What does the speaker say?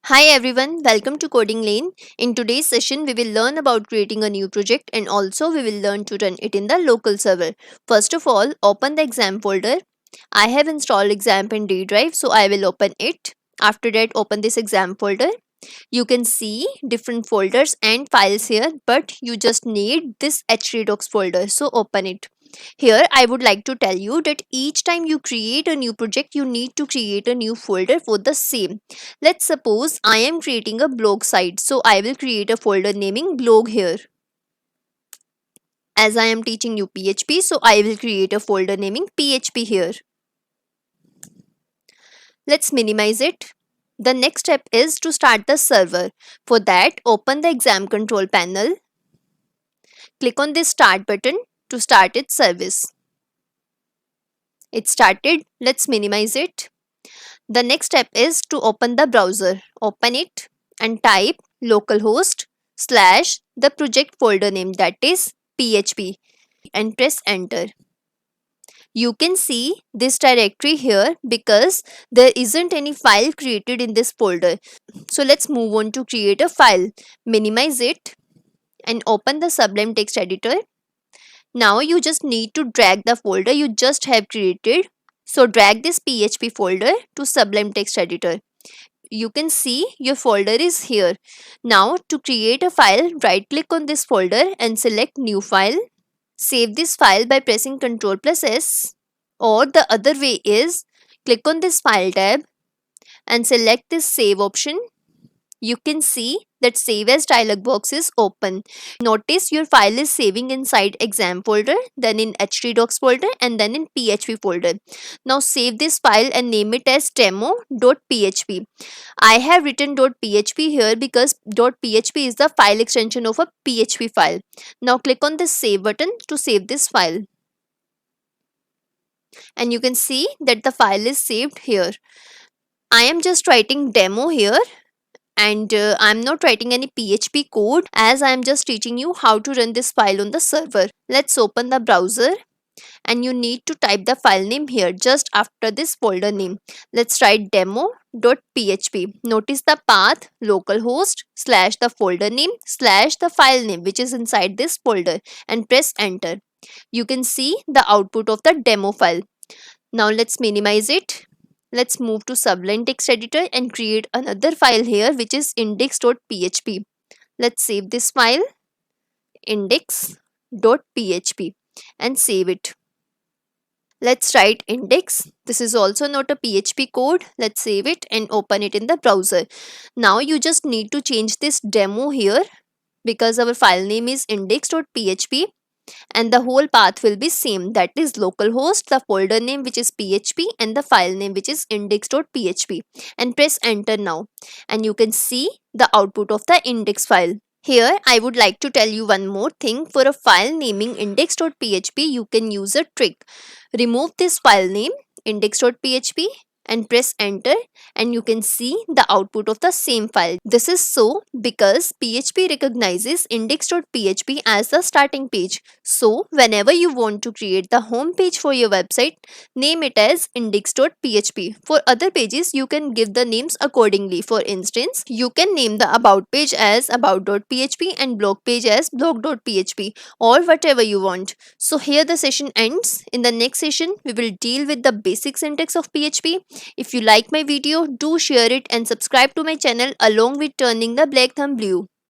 Hi everyone, welcome to Coding Lane. In today's session, we will learn about creating a new project and also we will learn to run it in the local server. First of all, open the exam folder. I have installed exam in D drive, so I will open it. After that, open this exam folder. You can see different folders and files here, but you just need this htdocs folder, so open it. Here I would like to tell you that each time you create a new project, you need to create a new folder for the same. Let's suppose I am creating a blog site, so I will create a folder naming blog here. As I am teaching you PHP, so I will create a folder naming PHP here. Let's minimize it. The next step is to start the server. For that, open the exam control panel. Click on this start button to start its service. It started. Let's minimize it. The next step is to open the browser. Open it and type localhost / the project folder name, that is PHP, and press enter. You can see this directory here because there isn't any file created in this folder. So let's move on to create a file. Minimize it and open the Sublime text editor. Now you just need to drag the folder you just have created. So drag this PHP folder to Sublime text editor. You can see your folder is here. Now to create a file, right click on this folder and select new file. Save this file by pressing Ctrl+S, or the other way is click on this file tab and select this save option. You can see that save as dialog box is open. Notice your file is saving inside exam folder, then in htdocs folder and then in PHP folder. Now save this file and name it as demo.php. I have written .php here because .php is the file extension of a PHP file. Now click on this save button to save this file. And you can see that the file is saved here. I am just writing demo here and I'm not writing any PHP code as I am just teaching you how to run this file on the server. Let's open the browser and you need to type the file name here just after this folder name. Let's write demo.php. Notice the path localhost / the folder name / the file name which is inside this folder and press enter. You can see the output of the demo file. Now let's minimize it. Let's move to Sublime text editor and create another file here which is index.php. Let's save this file index.php and save it. Let's write index. This is also not a PHP code. Let's save it and open it in the browser. Now you just need to change this demo here because our file name is index.php and the whole path will be same, that is localhost, the folder name which is PHP and the file name which is index.php, and press enter now and you can see the output of the index file. Here I would like to tell you one more thing. For a file naming index.php, you can use a trick. Remove this file name index.php and press enter and you can see the output of the same file. This is so because PHP recognizes index.php as the starting page. So whenever you want to create the home page for your website, name it as index.php. For other pages, you can give the names accordingly. For instance, you can name the about page as about.php and blog page as blog.php or whatever you want. So here the session ends. In the next session, we will deal with the basic syntax of PHP. If you like my video, do share it and subscribe to my channel along with turning the black thumb blue.